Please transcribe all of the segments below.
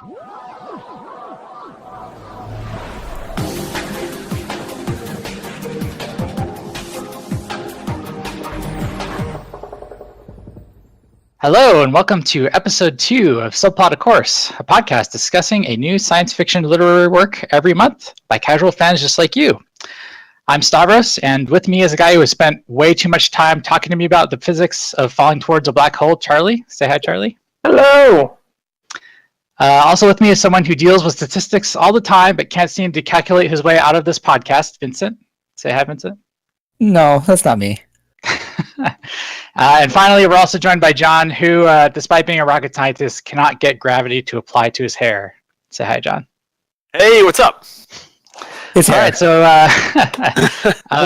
Hello, and welcome to episode 2 of Subplot, of Course, a podcast discussing a new science fiction literary work every month by casual fans just like you. I'm Stavros, and with me is a guy who has spent way too much time talking to me about the physics of falling towards a black hole, Charlie. Say hi, Charlie. Hello! Also with me is someone who deals with statistics all the time but can't seem to calculate his way out of this podcast, Vincent. Say hi, Vincent. No, that's not me. And finally, we're also joined by John, who, despite being a rocket scientist, cannot get gravity to apply to his hair. Say hi, John. Hey, what's up? All right, so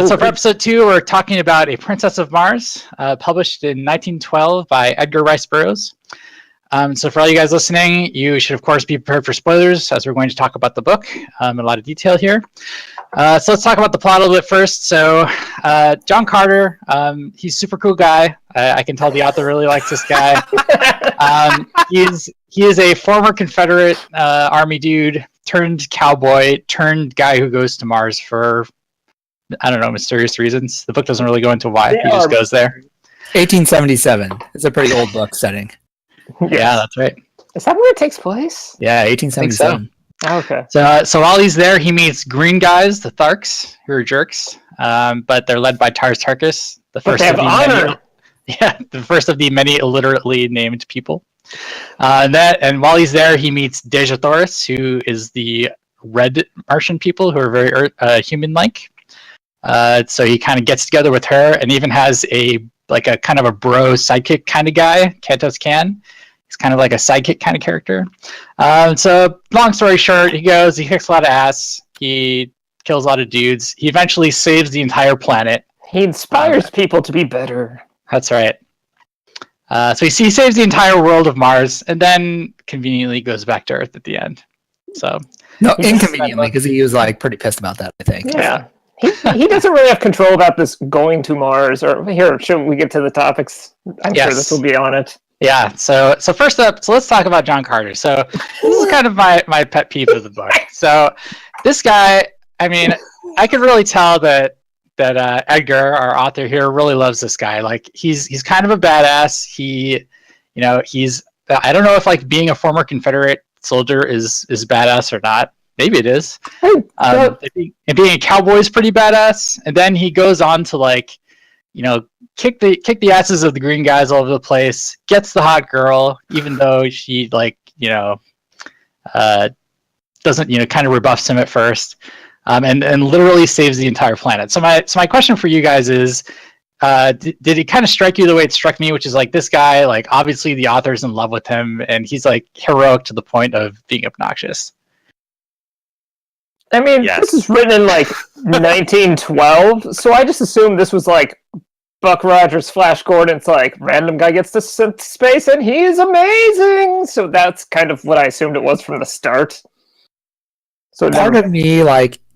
so for episode 2, we're talking about A Princess of Mars, published in 1912 by Edgar Rice Burroughs. So for all you guys listening, you should, of course, be prepared for spoilers, as we're going to talk about the book in a lot of detail here. So let's talk about the plot a little bit first. So John Carter, he's a super cool guy. I can tell the author really likes this guy. He is a former Confederate Army dude turned cowboy turned guy who goes to Mars for, I don't know, mysterious reasons. The book doesn't really go into why. He just goes there. 1877. It's a pretty old book setting. Yeah, that's right. Is that where it takes place? Yeah, 1877. Oh, okay. So while he's there, he meets green guys, the Tharks, who are jerks, but they're led by Tars Tarkas, the first of the first of the many illiterately named people. And while he's there, he meets Dejah Thoris, who is the red Martian people who are very human-like. So he kind of gets together with her, and even has a kind of a bro sidekick kind of guy, Kantos Kan. He's kind of like a sidekick kind of character. So long story short, he kicks a lot of ass. He kills a lot of dudes. He eventually saves the entire planet. He inspires people to be better. That's right. So he saves the entire world of Mars, and then conveniently goes back to Earth at the end. So no, inconveniently, because he was pretty pissed about that, I think. Yeah. He doesn't really have control about this going to Mars. Or here, should we get to the topics? I'm sure this will be on it. Yeah, so first up, let's talk about John Carter. So this is kind of my pet peeve of the book. So this guy, I mean, I could really tell that Edgar, our author here, really loves this guy. Like he's kind of a badass. He's I don't know if being a former Confederate soldier is badass or not. Maybe it is. Being a cowboy is pretty badass. And then he goes on to kick the asses of the green guys all over the place, gets the hot girl, even though she doesn't kind of rebuffs him at first, and literally saves the entire planet. So my question for you guys is, did it kind of strike you the way it struck me, which is this guy, obviously the author's in love with him, and he's heroic to the point of being obnoxious. I mean, This is written in 1912, so I just assumed this was Buck Rogers, Flash Gordon's random guy gets to space and he's amazing. So that's kind of what I assumed it was from the start. So part of me,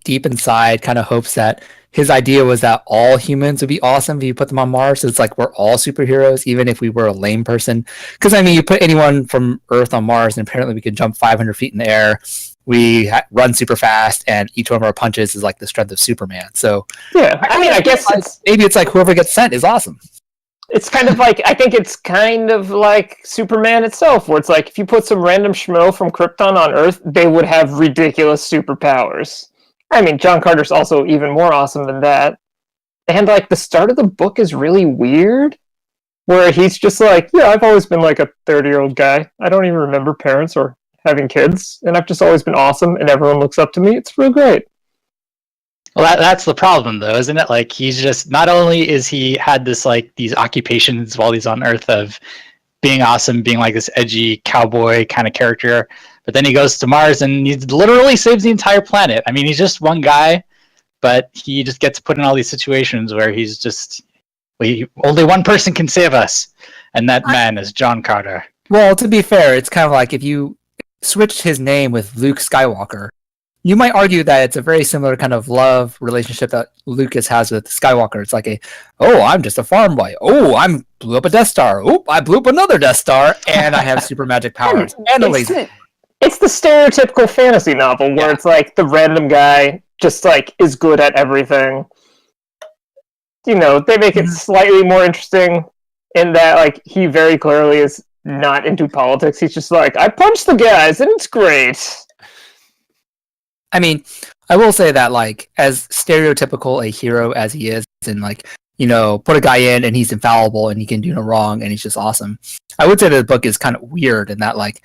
deep inside, kind of hopes that his idea was that all humans would be awesome if you put them on Mars. So it's we're all superheroes, even if we were a lame person. Because you put anyone from Earth on Mars, and apparently we could jump 500 feet in the air. We run super fast, and each one of our punches is the strength of Superman. So yeah, I guess maybe it's whoever gets sent is awesome. It's kind of I think it's kind of like Superman itself, where it's if you put some random schmo from Krypton on Earth, they would have ridiculous superpowers. I mean, John Carter's also even more awesome than that. And the start of the book is really weird, where he's just I've always been a 30-year-old guy. I don't even remember parents or having kids, and I've just always been awesome, and everyone looks up to me. It's real great. Well, that's the problem, though, isn't it? He's just, not only is he had this these occupations while he's on Earth of being awesome, being this edgy cowboy kind of character, but then he goes to Mars and he literally saves the entire planet. I mean, he's just one guy, but he just gets put in all these situations where he's just, only one person can save us, and that man is John Carter. Well, to be fair, it's kind of if you switched his name with Luke Skywalker, you might argue that it's a very similar kind of love relationship that Lucas has with Skywalker. It's I'm just a farm boy. Oh, I blew up a Death Star. Oh, I blew up another Death Star, and I have super magic powers and a laser. It's the stereotypical fantasy novel where it's like the random guy just like is good at everything. You know, they make it slightly more interesting in that like he very clearly is not into politics. He's just like, I punch the guys and it's great. I mean, I will say that like as stereotypical a hero as he is, and like, you know, put a guy in and he's infallible and he can do no wrong and he's just awesome. I would say that the book is kind of weird in that like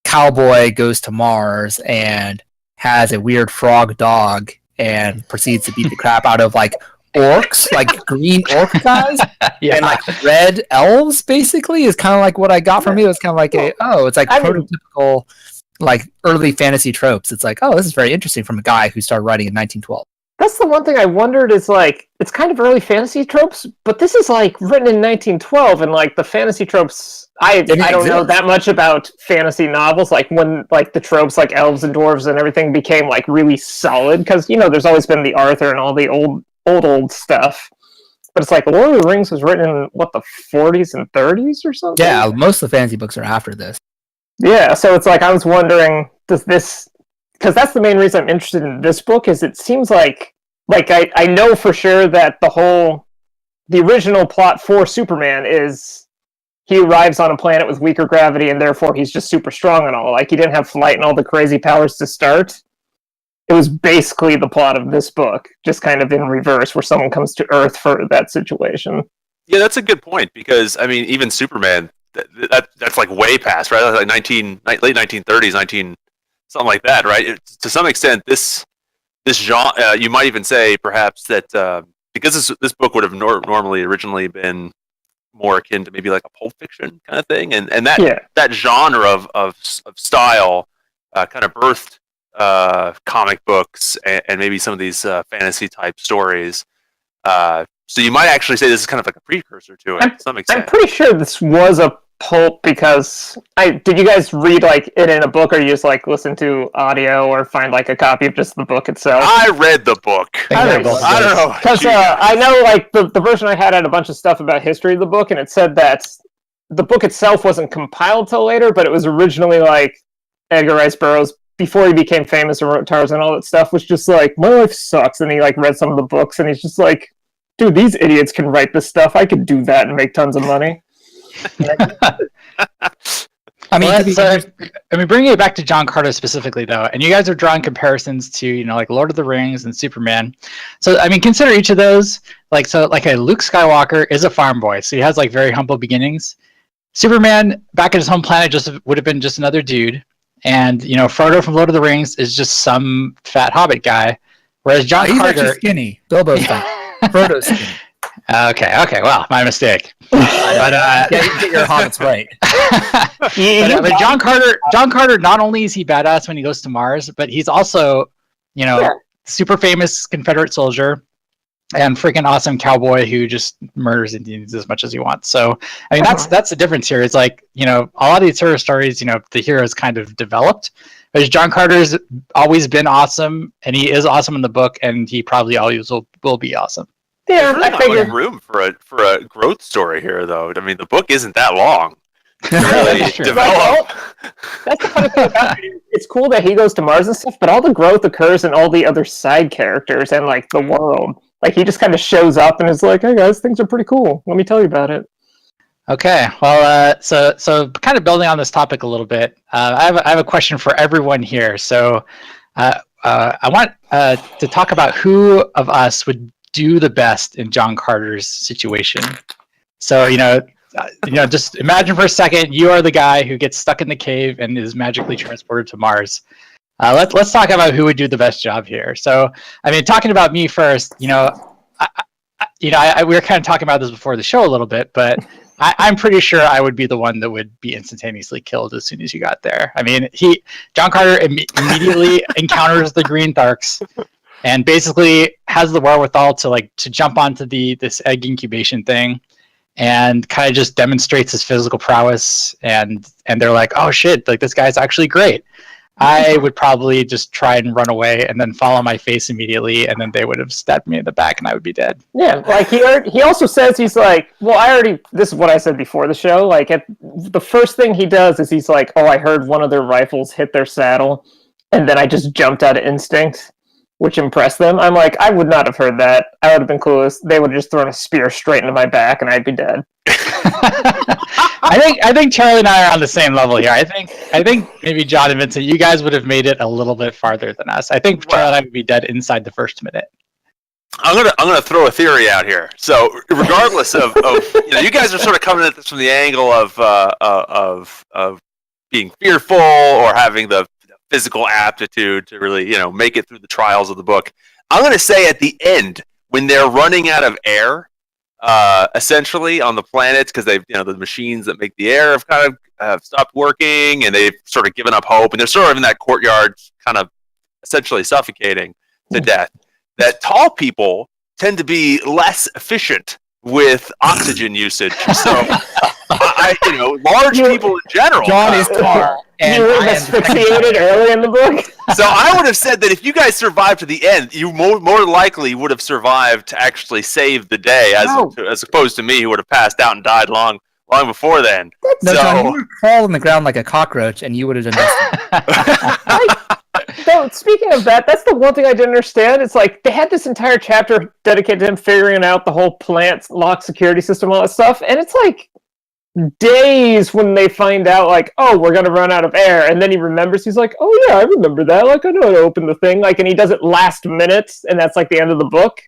cowboy goes to Mars and has a weird frog dog and proceeds to beat the crap out of like orcs, like green orc guys, and like red elves. Basically, is kind of like what I got from it. It was kind of like it's like prototypical like early fantasy tropes. It's like, oh, this is very interesting from a guy who started writing in 1912. That's the one thing I wondered is like, it's kind of early fantasy tropes, but this is like written in 1912, and like the fantasy tropes, I don't know that much about fantasy novels, like when like the tropes like elves and dwarves and everything became like really solid, because, you know, there's always been the Arthur and all the old stuff. But it's like Lord of the Rings was written in, what, the 40s and 30s or something? Yeah, most of the fantasy books are after this. Yeah, so it's like, I was wondering, does this... Because that's the main reason I'm interested in this book, is it seems like I know for sure that the original plot for Superman is he arrives on a planet with weaker gravity and therefore he's just super strong and all. Like, he didn't have flight and all the crazy powers to start. It was basically the plot of this book, just kind of in reverse, where someone comes to Earth for that situation. Yeah, that's a good point, because, I mean, even Superman, that's like way past, right? Like late 1930s, something like that, right? To some extent, this genre, you might even say perhaps that because this book would have normally originally been more akin to maybe like a Pulp Fiction kind of thing, and that genre of style kind of birthed comic books and maybe some of these fantasy type stories. So you might actually say this is kind of like a precursor to it to some extent. I'm pretty sure this was a pulp, because did you guys read like it in a book, or you just like listen to audio or find like a copy of just the book itself? I read the book. I don't know, because I know like the version I had a bunch of stuff about history of the book, and it said that the book itself wasn't compiled till later, but it was originally like Edgar Rice Burroughs, before he became famous and wrote Tarzan and all that stuff, was just like, my life sucks, and he like read some of the books and he's just like, dude, these idiots can write this stuff, I could do that and make tons of money. I mean, bringing it back to John Carter specifically, though, and you guys are drawing comparisons to, you know, like Lord of the Rings and Superman. So, I mean, consider each of those. Like a Luke Skywalker is a farm boy, so he has like very humble beginnings. Superman, back at his home planet, just would have been just another dude, and you know, Frodo from Lord of the Rings is just some fat hobbit guy. Whereas John Carter, actually skinny. Bilbo's fat. Frodo's skinny. Okay, well, my mistake. But you get your hobbits right. But John Carter, not only is he badass when he goes to Mars, but he's also, you know, super famous Confederate soldier and freaking awesome cowboy who just murders Indians as much as he wants. So, I mean, that's the difference here. It's like, you know, a lot of these hero stories, you know, the hero's kind of developed. Whereas John Carter's always been awesome, and he is awesome in the book, and he probably always will be awesome. Yeah, There's really not room for a growth story here, though. I mean, the book isn't that long. Really develop. That's the funny thing about it. It's cool that he goes to Mars and stuff, but all the growth occurs in all the other side characters and like the world. Like, he just kind of shows up and is like, "Hey guys, things are pretty cool. Let me tell you about it." Okay, well, so kind of building on this topic a little bit, I have a question for everyone here. So, I want to talk about who of us would do the best in John Carter's situation. So, just imagine for a second you are the guy who gets stuck in the cave and is magically transported to Mars. Let's talk about who would do the best job here. So, I mean, talking about me first, we were kind of talking about this before the show a little bit, but I'm pretty sure I would be the one that would be instantaneously killed as soon as you got there. I mean, John Carter immediately encounters the Green Tharks and basically has the wherewithal to jump onto this egg incubation thing and kind of just demonstrates his physical prowess, and they're like, oh shit, like this guy's actually great. I would probably just try and run away and then fall on my face immediately, and then they would have stabbed me in the back and I would be dead. Yeah, like he also says he's like, well, this is what I said before the show, like the first thing he does is he's like, oh, I heard one of their rifles hit their saddle, and then I just jumped out of instinct, which impressed them. I'm like, I would not have heard that. I would have been clueless. They would have just thrown a spear straight into my back and I'd be dead. I think Charlie and I are on the same level here. I think maybe John and Vincent, you guys would have made it a little bit farther than us. I think Charlie and I would be dead inside the first minute. I'm gonna throw a theory out here. So regardless of you guys are sort of coming at this from the angle of being fearful or having the physical aptitude to really make it through the trials of the book. I'm gonna say at the end when they're running out of air. Essentially on the planets because they've the machines that make the air have kind of stopped working and they've sort of given up hope and they're sort of in that courtyard kind of essentially suffocating to death. That tall people tend to be less efficient with oxygen usage. So large people in general. John is tall. And you were asphyxiated early in the book. So I would have said that if you guys survived to the end, you more likely would have survived to actually save the day, as opposed to me, who would have passed out and died long before then. No, John, you would crawl on the ground like a cockroach, and you would have done this. So speaking of that, that's the one thing I didn't understand. It's like they had this entire chapter dedicated to him figuring out the whole plant lock security system, all that stuff, and it's like days when they find out, like, oh, we're gonna run out of air, and then he remembers. He's like, oh yeah, I remember that. Like, I know how to open the thing. Like, and he does it last minute, and that's like the end of the book.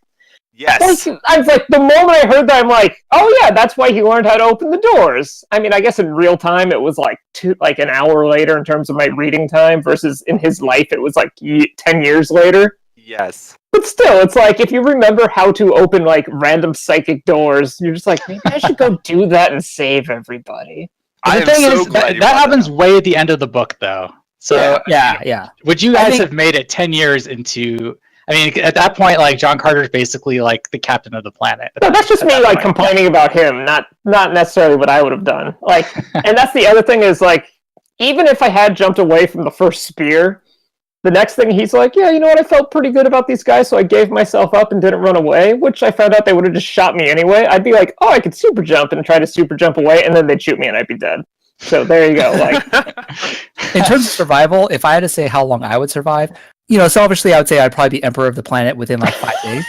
Yes. I was like, the moment I heard that, I'm like, oh yeah, that's why he learned how to open the doors. I mean, I guess in real time it was like an hour later in terms of my reading time, versus in his life it was like 10 years later. Yes. But still, it's like, if you remember how to open like random psychic doors, you're just like, maybe I should go do that and save everybody. The thing is, that happens way at the end of the book, though. So yeah. Would you guys have made it 10 years into? I mean, at that point, like, John Carter's basically like the captain of the planet. No, that's just me like complaining about him, not necessarily what I would have done. Like, and that's the other thing is, like, even if I had jumped away from the first spear, the next thing he's like, yeah, you know what, I felt pretty good about these guys, so I gave myself up and didn't run away, which I found out they would have just shot me anyway. I'd be like, oh, I could super jump and try to super jump away, and then they'd shoot me and I'd be dead. So there you go. Like, in terms of survival, if I had to say how long I would survive, selfishly, I would say I'd probably be emperor of the planet within like 5 days.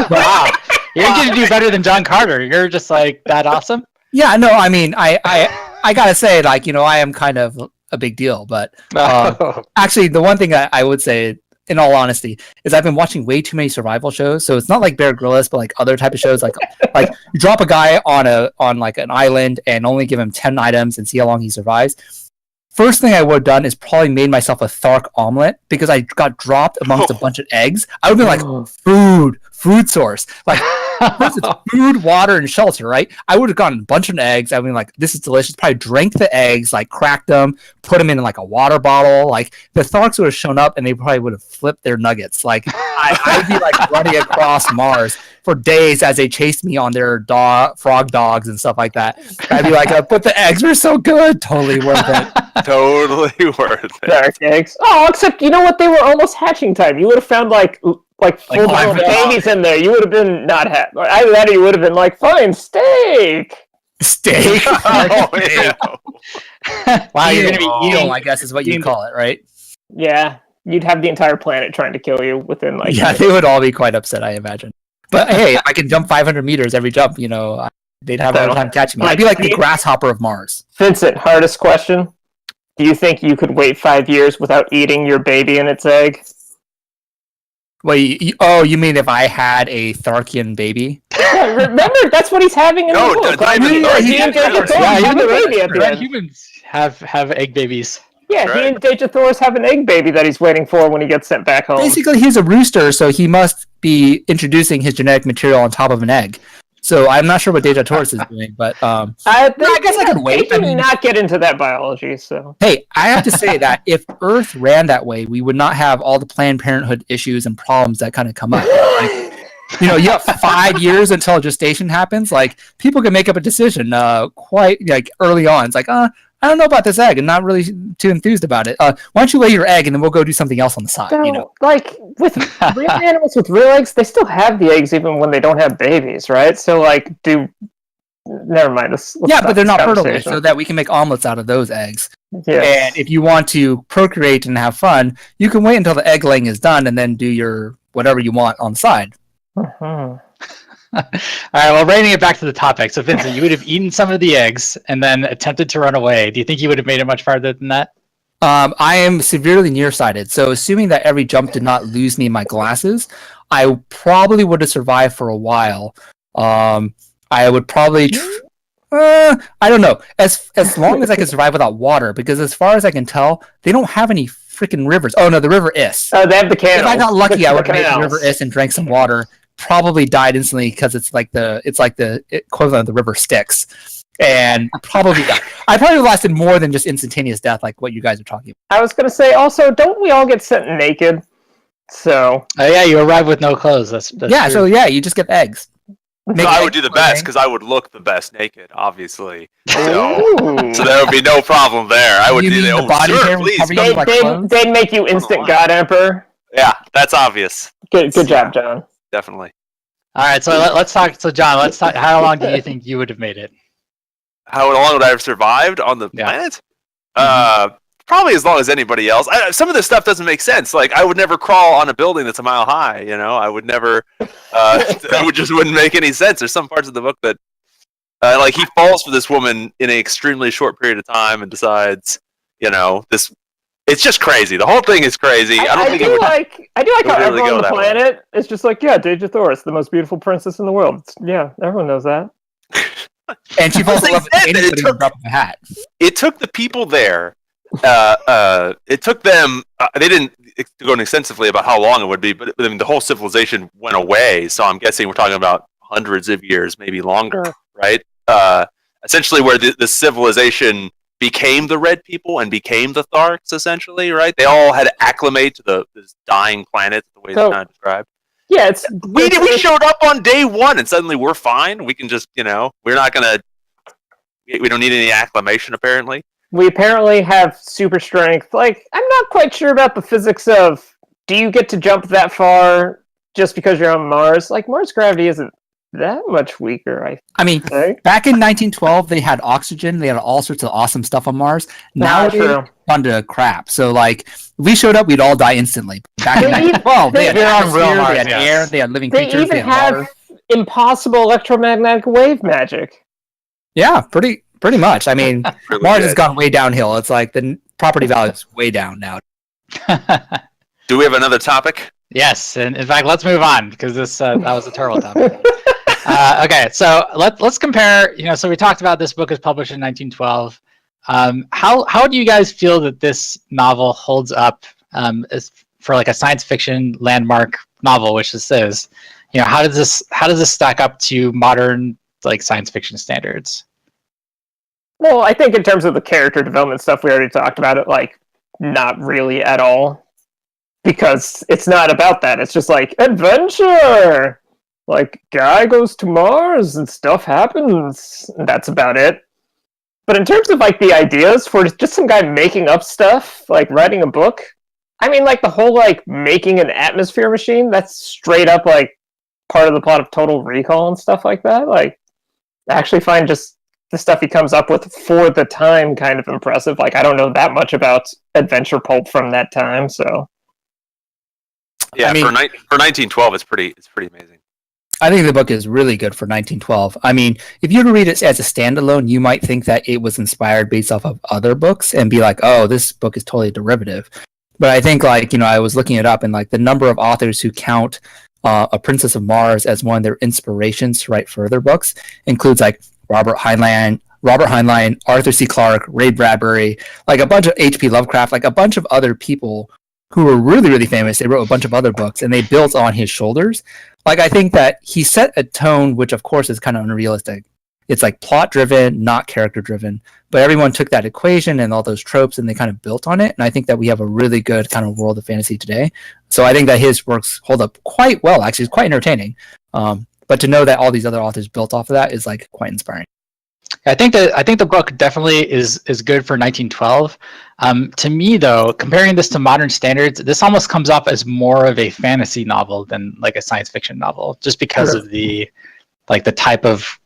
Wow, you're going to do better than John Carter. You're just like that awesome. Yeah, no, I mean, I gotta say, like, I am kind of a big deal, but actually, the one thing I would say, in all honesty, is I've been watching way too many survival shows. So it's not like Bear Grylls, but like other type of shows, like you drop a guy on like an island and only give him 10 items and see how long he survives. First thing I would have done is probably made myself a Thark omelet because I got dropped amongst a bunch of eggs. I would have been like, food source. Like, first it's food, water, and shelter, right? I would have gotten a bunch of eggs. I mean, like, this is delicious. Probably drank the eggs, like, cracked them, put them in like a water bottle. Like, the Tharks would have shown up and they probably would have flipped their nuggets. Like, I'd be like running across Mars for days as they chased me on their frog dogs and stuff like that. I'd be like, but the eggs were so good. Totally worth it. Totally worth it. Dark eggs. Oh, except you know what? They were almost hatching time. You would have found like full-blown babies in there. You would have been not happy. Either that or you would have been like, fine, steak. Steak? Oh, yeah. Wow, you're going to be eating, I guess is what you'd call it, right? Yeah. You'd have the entire planet trying to kill you within like... Yeah, they would all be quite upset, I imagine. But hey, I can jump 500 meters every jump, they'd have a hard time catching me. I'd be like the grasshopper of Mars. Vincent, hardest question. Do you think you could wait 5 years without eating your baby and its egg? Wait, you mean if I had a Tharkian baby? Yeah, remember, that's what he's having in the book. Humans have egg babies. Yeah, right. He and Dejathorus have an egg baby that he's waiting for when he gets sent back home. Basically, he's a rooster, so he must be introducing his genetic material on top of an egg. So I'm not sure what Dejathorus is doing, but I guess I could wait. I mean, not get into that biology. So hey, I have to say that if Earth ran that way, we would not have all the Planned Parenthood issues and problems that kind of come up. Like, you have 5 years until gestation happens. Like, people can make up a decision quite like early on. It's like, I I don't know about this egg. I'm not really too enthused about it. Why don't you lay your egg and then we'll go do something else on the side? So, like with real animals with real eggs, they still have the eggs even when they don't have babies, right? So like, never mind. Let's but they're not fertilized, so that we can make omelets out of those eggs. Yes. And if you want to procreate and have fun, you can wait until the egg laying is done and then do your whatever you want on the side. Uh-huh. All right, well, reining it back to the topic. So, Vincent, you would have eaten some of the eggs and then attempted to run away. Do you think you would have made it much farther than that? I am severely nearsighted, so assuming that every jump did not lose me my glasses, I probably would have survived for a while. I would probably... I don't know. As long as I can survive without water, because as far as I can tell, they don't have any freaking rivers. Oh, no, the River Is. Oh, they have the canals. If I got lucky, I would have made the River Is and drank some water. Probably died instantly because it's like the equivalent of the River Styx, and probably died. I probably lasted more than just instantaneous death, like what you guys are talking about. I was gonna say also, don't we all get sent naked? So. Oh yeah, you arrive with no clothes. That's yeah. True. So yeah, you just get eggs. So I would do the best because I would look the best naked, obviously. So there would be no problem there. I would do the body hair please. They'd make you instant God Emperor. Yeah, that's obvious. Good job, John. Definitely. All right, so let's talk. So, John, let's talk. How long do you think you would have made it? How long would I have survived on the planet? Probably as long as anybody else. Some of this stuff doesn't make sense. Like, I would never crawl on a building that's a mile high. You know, I would never. That just wouldn't make any sense. There's some parts of the book that, like, he falls for this woman in an extremely short period of time and decides, this. It's just crazy. The whole thing is crazy. I do like how everyone on the planet is just like, yeah, Dejathoris, the most beautiful princess in the world. Yeah, everyone knows that. And she falls in love with anybody who dropped a hat. It took the people there. It took them. They didn't go extensively about how long it would be, but I mean, the whole civilization went away. So I'm guessing we're talking about hundreds of years, maybe longer, right? Essentially, where the civilization became the red people and became the Tharks, essentially, right? They all had to acclimate to this dying planet, the way it's kind of described. Yeah, we showed up on day one and suddenly we're fine. We can just, we're not gonna. We don't need any acclimation, apparently. We apparently have super strength. Like, I'm not quite sure about the physics of, do you get to jump that far just because you're on Mars? Like, Mars gravity isn't that much weaker, I mean, back in 1912, they had oxygen. They had all sorts of awesome stuff on Mars. Now it's gone to crap. So, like, if we showed up, we'd all die instantly. Back in 1912, they had atmosphere, they had air, they had living creatures, they even have impossible electromagnetic wave magic. Yeah, pretty much. I mean, really Mars has gone way downhill. It's like the property value is way down now. Do we have another topic? Yes, and in fact, let's move on because this that was a terrible topic. Okay, so let's compare. So we talked about this book was published in 1912. How do you guys feel that this novel holds up as for like a science fiction landmark novel, which this is? How does this stack up to modern like science fiction standards? Well, I think in terms of the character development stuff, we already talked about it. Like, not really at all, because it's not about that. It's just like adventure. Like, guy goes to Mars and stuff happens. And that's about it. But in terms of, like, the ideas for just some guy making up stuff, like, writing a book, I mean, like, the whole, like, making an atmosphere machine, that's straight up, like, part of the plot of Total Recall and stuff like that. Like, I actually find just the stuff he comes up with for the time kind of impressive. Like, I don't know that much about adventure pulp from that time, so... Yeah, for 1912, it's pretty amazing. I think the book is really good for 1912. I mean, if you were to read it as a standalone, you might think that it was inspired based off of other books and be like, oh, this book is totally derivative. But I think, like, I was looking it up, and like the number of authors who count A Princess of Mars as one of their inspirations to write further books includes like Robert Heinlein, Arthur C. Clarke, Ray Bradbury, like a bunch of H.P. Lovecraft, like a bunch of other people who were really, really famous. They wrote a bunch of other books, and they built on his shoulders. Like, I think that he set a tone, which of course is kind of unrealistic. It's like plot-driven, not character-driven. But everyone took that equation and all those tropes, and they kind of built on it. And I think that we have a really good kind of world of fantasy today. So I think that his works hold up quite well, actually. It's quite entertaining. But to know that all these other authors built off of that is, like, quite inspiring. I think the book definitely is good for 1912. To me, though, comparing this to modern standards, this almost comes off as more of a fantasy novel than like a science fiction novel, just because of the type of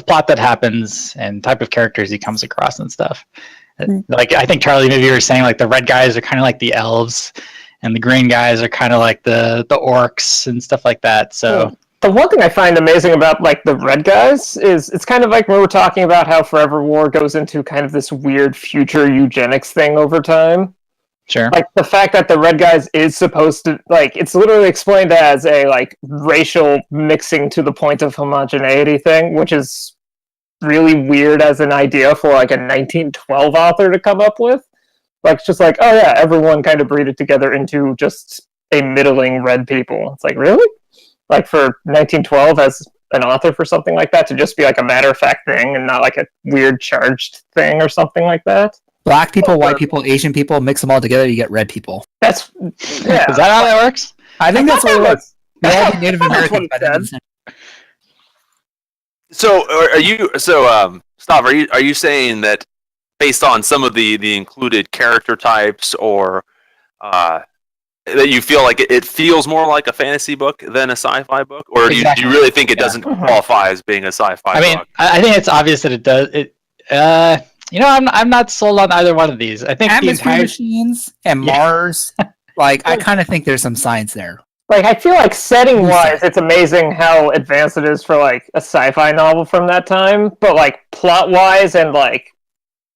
plot that happens and type of characters he comes across and stuff. Like I think Charlie, maybe you were saying like the red guys are kind of like the elves, and the green guys are kind of like the orcs and stuff like that. So. The one thing I find amazing about like the red guys is it's kind of like when we're talking about how Forever War goes into kind of this weird future eugenics thing over time. Sure. Like the fact that the red guys is supposed to like it's literally explained as a like racial mixing to the point of homogeneity thing, which is really weird as an idea for like a 1912 author to come up with. Like it's just like, oh yeah, everyone kind of breeded together into just a middling red people. It's like, really? Like for 1912 as an author for something like that to just be like a matter-of-fact thing and not like a weird charged thing or something like that. Black people, white people, Asian people, mix them all together, you get red people. That's yeah. Is that how that works? I think that's what it was. They'll all be Native Americans by the end of the century. So Stav, are you saying that based on some of the included character types or that you feel like it feels more like a fantasy book than a sci-fi book, or do you really think it doesn't qualify as being a sci-fi book? I think it's obvious that it does. I'm not sold on either one of these. I think atmosphere machines and Mars. Like, I kind of think there's some science there. Like, I feel like setting-wise, it's amazing how advanced it is for like a sci-fi novel from that time. But like plot-wise and like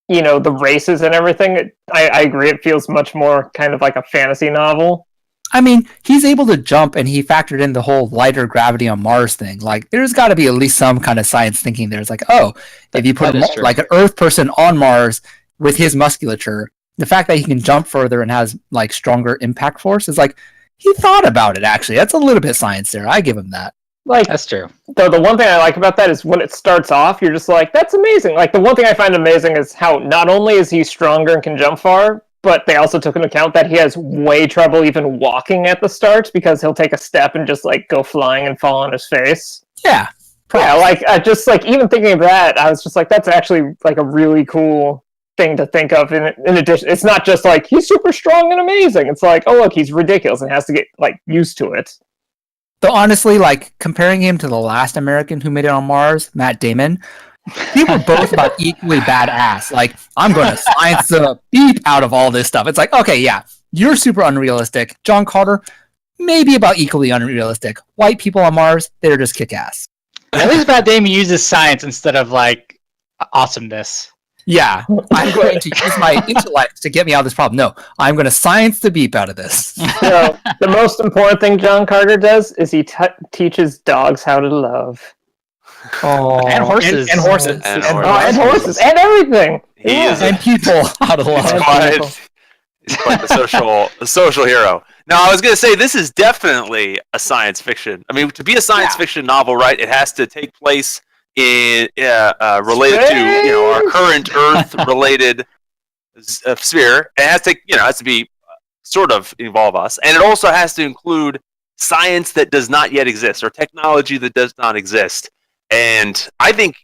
the races and everything, I agree. It feels much more kind of like a fantasy novel. I mean, he's able to jump, and he factored in the whole lighter gravity on Mars thing. Like, there's got to be at least some kind of science thinking there. It's like, oh, if you put like an Earth person on Mars with his musculature, the fact that he can jump further and has like stronger impact force is like, he thought about it, actually. That's a little bit science there. I give him that. Like, that's true. The one thing I like about that is when it starts off, you're just like, that's amazing. Like, the one thing I find amazing is how not only is he stronger and can jump far, but they also took into account that he has way trouble even walking at the start because he'll take a step and just, like, go flying and fall on his face. Yeah. Yeah, like, just, like, even thinking of that, I was just like, that's actually, like, a really cool thing to think of. In addition, it's not just, like, he's super strong and amazing. It's like, oh, look, he's ridiculous and has to get, like, used to it. So honestly, like, comparing him to the last American who made it on Mars, Matt Damon, they were both about equally badass. Like, I'm going to science the beep out of all this stuff. It's like, okay, yeah, you're super unrealistic. John Carter, maybe about equally unrealistic. White people on Mars, they're just kick-ass. At least Matt Damon uses science instead of, like, awesomeness. Yeah, I'm going to use my intellect to get me out of this problem. No, I'm going to science the beep out of this. So, the most important thing John Carter does is he teaches dogs how to love. Oh, and horses. And horses. And horses. And everything. And people how to love. He's quite the social hero. Now, I was going to say, this is definitely a science fiction. I mean, to be a science fiction novel, right, it has to take place in related to our current Earth related sphere. It has to be sort of involve us, and it also has to include science that does not yet exist or technology that does not exist. And I think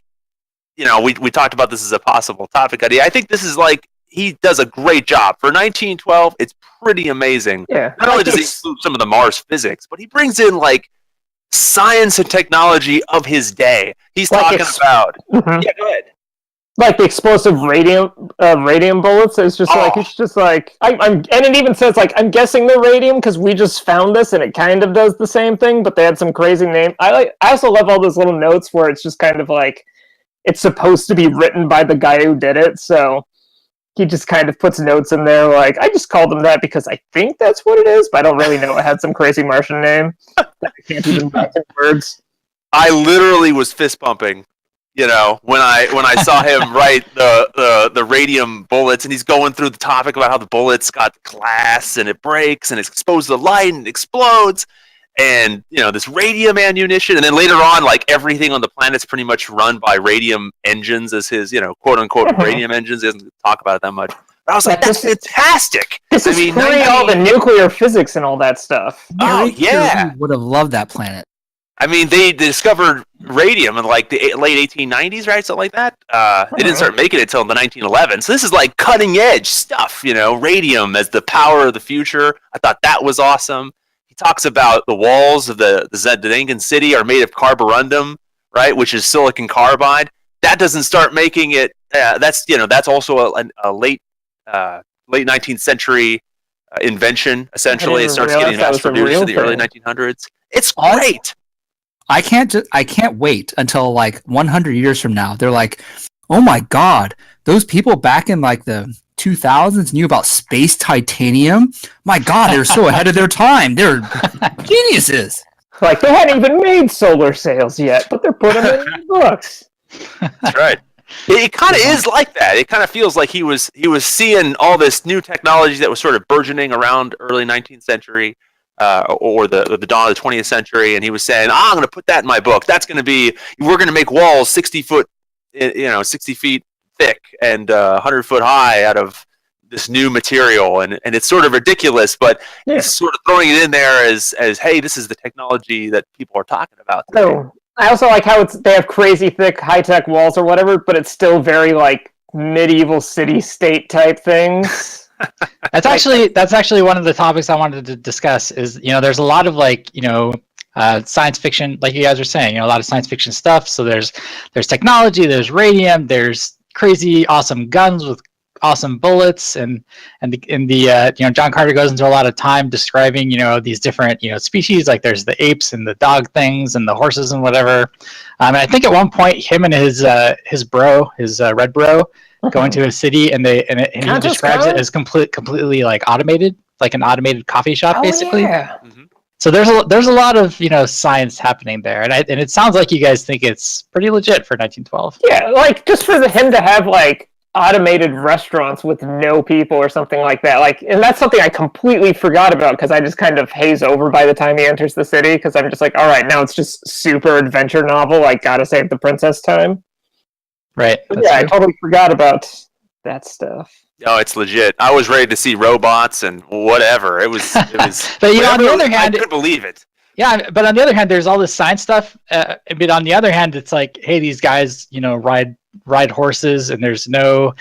we talked about this as a possible topic idea. I think this is like he does a great job for 1912. It's pretty amazing. Yeah. Not only does he include some of the Mars physics, but he brings in like science and technology of his day. He's talking about. Mm-hmm. Yeah, go ahead. Like the explosive radium bullets. It's just like it's just like and it even says like I'm guessing they're radium because we just found this and it kind of does the same thing, but they had some crazy name. I also love all those little notes where it's just kind of like it's supposed to be written by the guy who did it, so he just kind of puts notes in there like I just called them that because I think that's what it is, but I don't really know. It had some crazy Martian name that I can't even write in words. I literally was fist pumping, when I saw him write the radium bullets, and he's going through the topic about how the bullets got glass and it breaks and it's exposed to the light and it explodes, and this radium ammunition, and then later on, like everything on the planet's pretty much run by radium engines as his quote unquote radium engines. He doesn't talk about it that much. But I was like, that's fantastic. This is pre all the nuclear physics and all that stuff. Oh yeah, would have loved that planet. I mean, they discovered radium in like the late 1890s, right? Something like that. They didn't start making it until the 1911s. So this is like cutting edge stuff, radium as the power of the future. I thought that was awesome. He talks about the walls of the Zdengan city are made of carborundum, right, which is silicon carbide. That doesn't start making it. That's also a late 19th century invention. Essentially, it starts getting mass produced in the early 1900s. It's great. I can't wait until like 100 years from now. They're like, oh my god, those people back in like the 2000s knew about space titanium. My god, they're so ahead of their time. They're geniuses. Like they hadn't even made solar sails yet, but they're putting them in the books. That's right. It kind of is like that. It kind of feels like he was seeing all this new technology that was sort of burgeoning around early 19th century. Or the dawn of the 20th century, and he was saying, I'm going to put that in my book. That's going to be, we're going to make walls 60 feet thick and 100 foot high out of this new material, and it's sort of ridiculous, but he's sort of throwing it in there as hey, this is the technology that people are talking about today. So I also like how they have crazy thick high-tech walls or whatever, but it's still very like medieval city-state type things. That's actually one of the topics I wanted to discuss. Is there's a lot of science fiction, like you guys were saying, a lot of science fiction stuff. So there's technology, there's radium, there's crazy awesome guns with awesome bullets, and John Carter goes into a lot of time describing these different species. Like there's the apes and the dog things and the horses and whatever. And I think at one point him and his red bro. Go into a city and he describes it as completely like automated, like an automated coffee shop, basically. Yeah. Mm-hmm. So there's a lot of science happening there, and it sounds like you guys think it's pretty legit for 1912. Yeah, like just for him to have like automated restaurants with no people or something like that, and that's something I completely forgot about because I just kind of haze over by the time he enters the city because I'm just like, all right, now it's just super adventure novel, like gotta save the princess time. Right. Yeah, I totally forgot about that stuff. Oh, it's legit. I was ready to see robots and whatever. It was. But on the other hand, I couldn't believe it. Yeah, but on the other hand, there's all this science stuff. But on the other hand, it's like, hey, these guys, ride horses, and there's no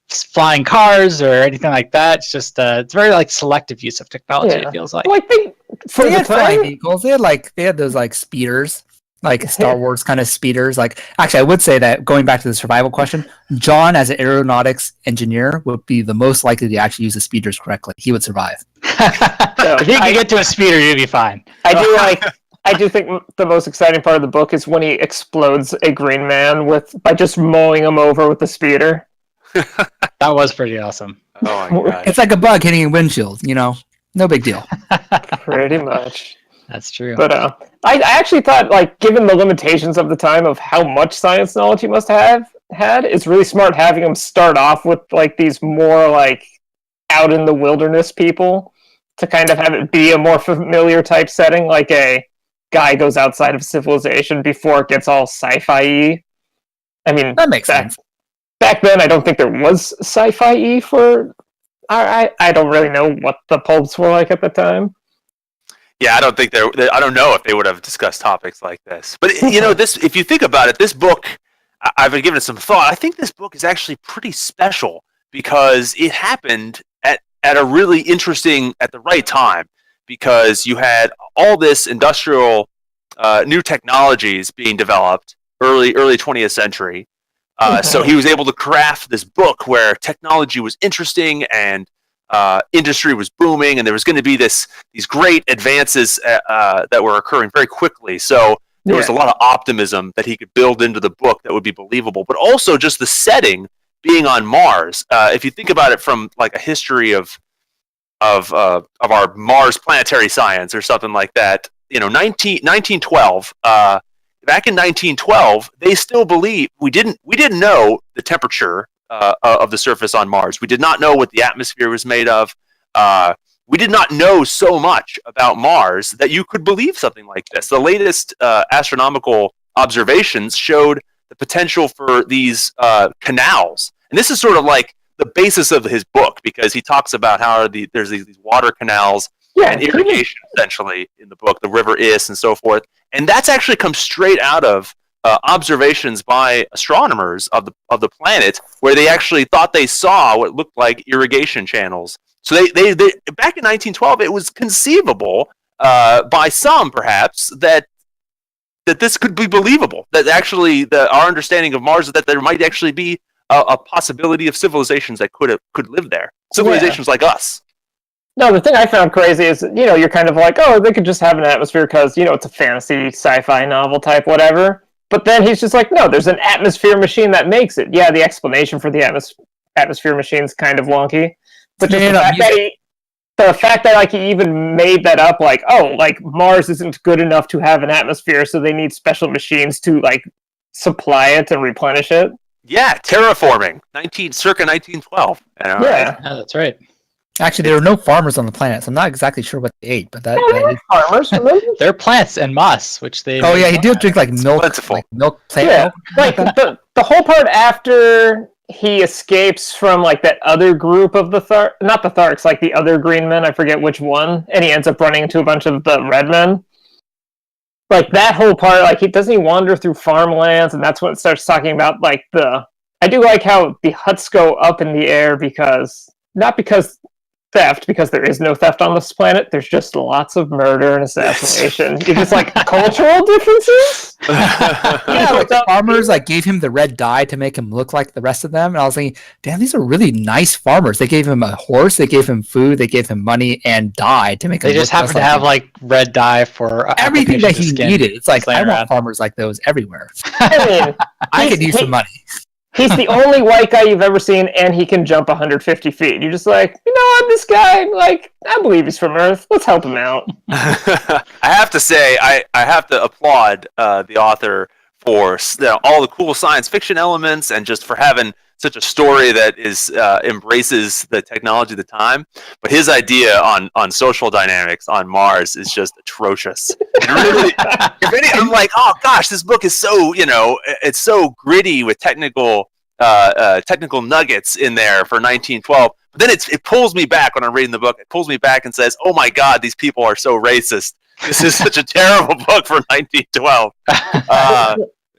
flying cars or anything like that. It's just it's very like selective use of technology. It feels like. Well, I think they had flying vehicles. They had those like speeders. Like Star Wars kind of speeders. Like, actually, I would say that going back to the survival question, John, as an aeronautics engineer, would be the most likely to actually use the speeders correctly. He would survive. If he can get to a speeder, you'd be fine. I do think the most exciting part of the book is when he explodes a green man by just mowing him over with the speeder. That was pretty awesome. Oh my god! It's like a bug hitting a windshield. No big deal. Pretty much. That's true. But I actually thought, like, given the limitations of the time of how much science knowledge he must have had, it's really smart having him start off with, like, these more, like, out in the wilderness people to kind of have it be a more familiar type setting, like a guy goes outside of civilization before it gets all sci-fi-y. I mean, that makes sense. Back then, I don't think there was sci-fi-y for... I don't really know what the pulps were like at the time. Yeah, I don't think I don't know if they would have discussed topics like this. But this, if you think about it, this book, I've been giving it some thought. I think this book is actually pretty special because it happened at a really interesting, at the right time, because you had all this industrial new technologies being developed early 20th century. So he was able to craft this book where technology was interesting and industry was booming, and there was going to be these great advances that were occurring very quickly. So there was a lot of optimism that he could build into the book that would be believable, but also just the setting being on Mars. If you think about it from like a history of our Mars planetary science or something like that, 1912. Back in 1912, they still believe we didn't know the temperature of the surface on Mars. We did not know what the atmosphere was made of. We did not know so much about Mars that you could believe something like this. The latest astronomical observations showed the potential for these canals. And this is sort of like the basis of his book, because he talks about how there's these water canals and irrigation, essentially, in the book, the River Is and so forth. And that's actually come straight out of observations by astronomers of the planet, where they actually thought they saw what looked like irrigation channels. So they back in 1912, it was conceivable by some, perhaps, that this could be believable. That actually, our understanding of Mars is that there might actually be a possibility of civilizations that could live there. Civilizations like us. No, the thing I found crazy is, you're kind of like, oh, they could just have an atmosphere because, it's a fantasy sci-fi novel type, whatever. But then he's just like, no, there's an atmosphere machine that makes it. Yeah, the explanation for the atmosphere machine's kind of wonky. But just the fact that he even made that up, like, oh, like Mars isn't good enough to have an atmosphere, so they need special machines to supply it and replenish it. Yeah, terraforming, circa 1912. Yeah, yeah, that's right. Actually, there were no farmers on the planet, so I'm not exactly sure what they ate, but that is... farmers, remember? They're plants and moss, which they... Oh, yeah, he did drink, milk. Plentiful. Milk plant milk. The whole part after he escapes from, that other group of the not the Tharks, the other green men, I forget which one, and he ends up running into a bunch of the red men. That whole part, doesn't he wander through farmlands, and that's when it starts talking about, I do like how the huts go up in the air because... Not because... theft, because there is no theft on this planet. There's just lots of murder and assassination. You're just cultural differences? Yeah, the farmers gave him the red dye to make him look like the rest of them. And I was thinking, damn, these are really nice farmers. They gave him a horse, they gave him food, they gave him money and dye to make him look. They just happen to have red dye for everything that he needed. It's I want farmers like those everywhere. I mean, I could use some money. He's the only white guy you've ever seen, and he can jump 150 feet. You're just I'm this guy. I believe he's from Earth. Let's help him out. I have to say, I have to applaud the author for all the cool science fiction elements, and just for having such a story that embraces the technology of the time. But his idea on social dynamics on Mars is just atrocious. Really, I'm like, oh gosh, this book is so it's so gritty with technical nuggets in there for 1912. But then it pulls me back when I'm reading the book. It pulls me back and says, oh my God, these people are so racist. This is such a terrible book for 1912.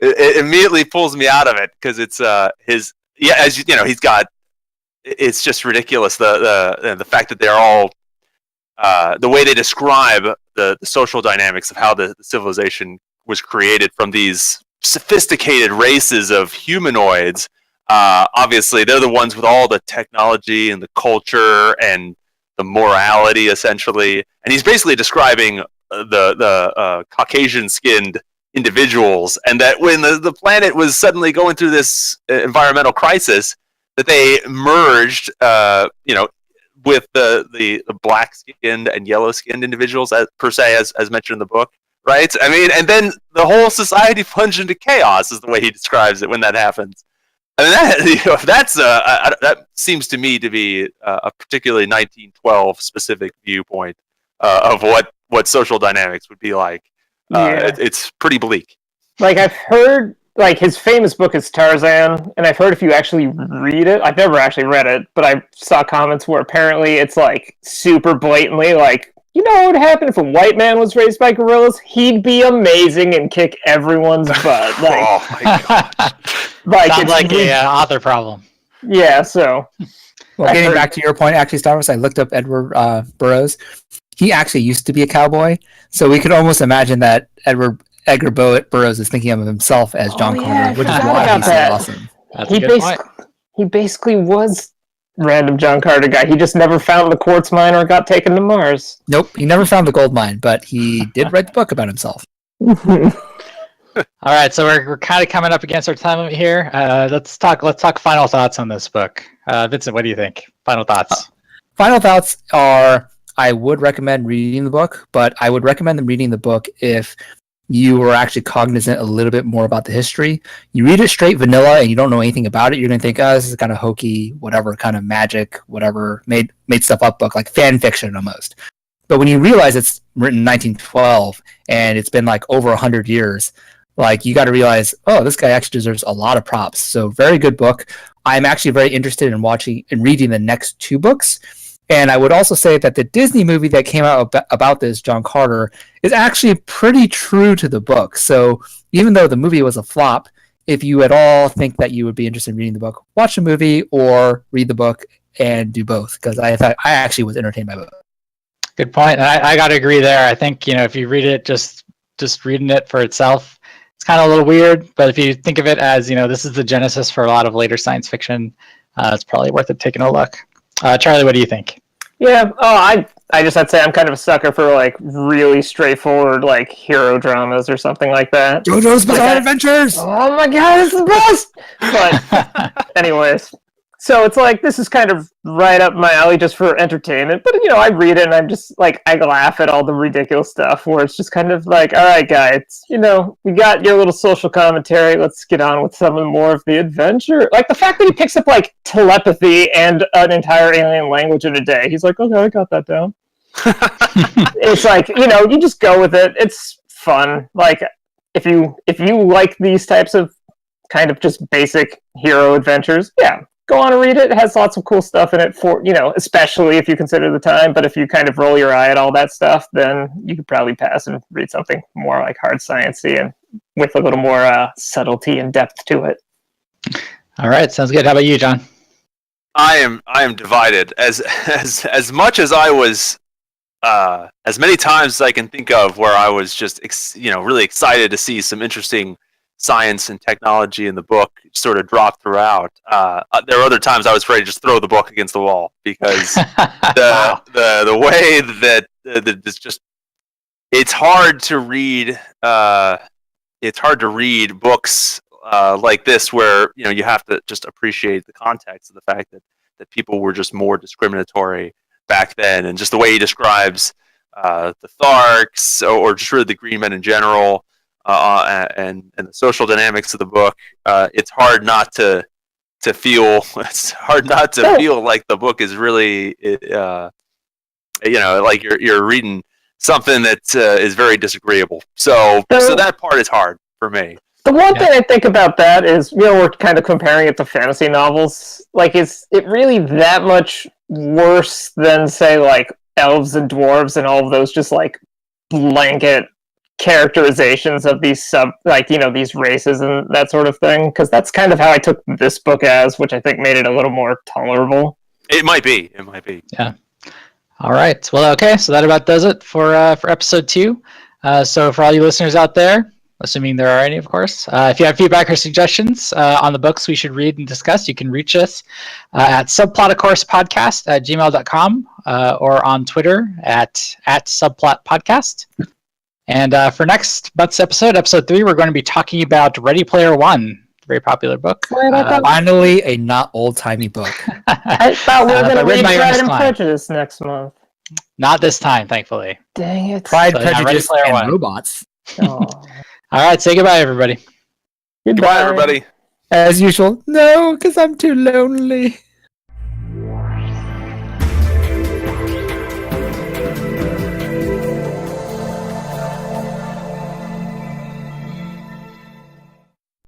It immediately pulls me out of it because it's his. Yeah, as he's got. It's just ridiculous the fact that they're all the way they describe the social dynamics of how the civilization was created from these sophisticated races of humanoids. Obviously, they're the ones with all the technology and the culture and the morality, essentially. And he's basically describing the Caucasian-skinned individuals, and that when the planet was suddenly going through this environmental crisis, that they merged, with the black-skinned and yellow-skinned individuals, as mentioned in the book, right? I mean, and then the whole society plunged into chaos, is the way he describes it when that happens. I mean, that seems to me to be a particularly 1912 specific viewpoint of what social dynamics would be like. It's pretty bleak. I've heard, his famous book is Tarzan, and I've heard if you actually read it, I've never actually read it, but I saw comments where apparently it's super blatantly what would happen if a white man was raised by gorillas? He'd be amazing and kick everyone's butt. Oh my gosh. Sounds like an author problem. Yeah, so. Well, getting back to your point, actually, Star Wars, I looked up Edward Burroughs. He actually used to be a cowboy, so we could almost imagine that Edgar Burroughs is thinking of himself as John Carter, which is why he's so awesome. That's a good point. He basically was random John Carter guy. He just never found the quartz mine or got taken to Mars. Nope, he never found the gold mine, but he did write the book about himself. All right, so we're kind of coming up against our time limit here. Let's talk final thoughts on this book. Vincent, what do you think? Final thoughts. Final thoughts are, I would recommend reading the book, but I would recommend them reading the book if you were actually cognizant a little bit more about the history. You read it straight vanilla and you don't know anything about it, you're going to think, oh, this is kind of hokey, whatever, kind of magic, whatever, made stuff up book, like fan fiction almost. But when you realize it's written in 1912 and it's been over 100 years, you got to realize, oh, this guy actually deserves a lot of props. So very good book. I'm actually very interested in reading the next two books. And I would also say that the Disney movie that came out about this, John Carter, is actually pretty true to the book. So even though the movie was a flop, if you at all think that you would be interested in reading the book, watch the movie or read the book and do both, because I thought I actually was entertained by both. Good point. I got to agree there. I think, if you read it, just reading it for itself, it's kind of a little weird. But if you think of it as, this is the genesis for a lot of later science fiction, it's probably worth it taking a look. Charlie, what do you think? Yeah. Oh, I just had to say I'm kind of a sucker for like really straightforward like hero dramas or something like that. JoJo's Bizarre Adventures. Oh my god, this is the best. But anyways, so it's like this is kind of right up my alley just for entertainment. But I read it and I'm just like I laugh at all the ridiculous stuff where it's just kind of like, all right, guys, we got your little social commentary. Let's get on with some more of the adventure. Like the fact that he picks up like telepathy and an entire alien language in a day. He's like, okay, I got that down. It's like you just go with it. It's fun. Like if you like these types of kind of just basic hero adventures, yeah. Go on and read it. It has lots of cool stuff in it for, especially if you consider the time. But if you kind of roll your eye at all that stuff, then you could probably pass and read something more like hard sciencey and with a little more subtlety and depth to it. All right, sounds good. How about you, John? I am divided. As much as I was, as many times as I can think of where I was just really excited to see some interesting science and technology in the book sort of drop throughout. There were other times I was ready to just throw the book against the wall because the way that it's just it's hard to read. It's hard to read books like this where you have to just appreciate the context of the fact that people were just more discriminatory back then, and just the way he describes the Tharks or just really the Green Men in general. And the social dynamics of the book, it's hard not to feel. It's hard not to feel like the book is really, like you're reading something that is very disagreeable. So that part is hard for me. The one thing I think about that is, we're kind of comparing it to fantasy novels. Like, is it really that much worse than, say, like elves and dwarves and all of those just like blanket characterizations of these these races and that sort of thing? Because that's kind of how I took this book as, which I think made it a little more tolerable. It might be. Yeah. All right. Well, okay. So that about does it for episode 2. So for all you listeners out there, assuming there are any, of course, if you have feedback or suggestions on the books we should read and discuss, you can reach us at subplotofcoursepodcast@gmail.com or on Twitter at subplotpodcast. And for next month's episode 3, we're going to be talking about Ready Player One, very popular book. Finally, a not old-timey book. I thought we were going to read Pride Ernest and Cline. Prejudice next month. Not this time, thankfully. Dang it. Pride, So, yeah, Prejudice, Ready Player and One. Robots. Oh. All right, say goodbye, everybody. Goodbye, everybody. As usual, no, because I'm too lonely.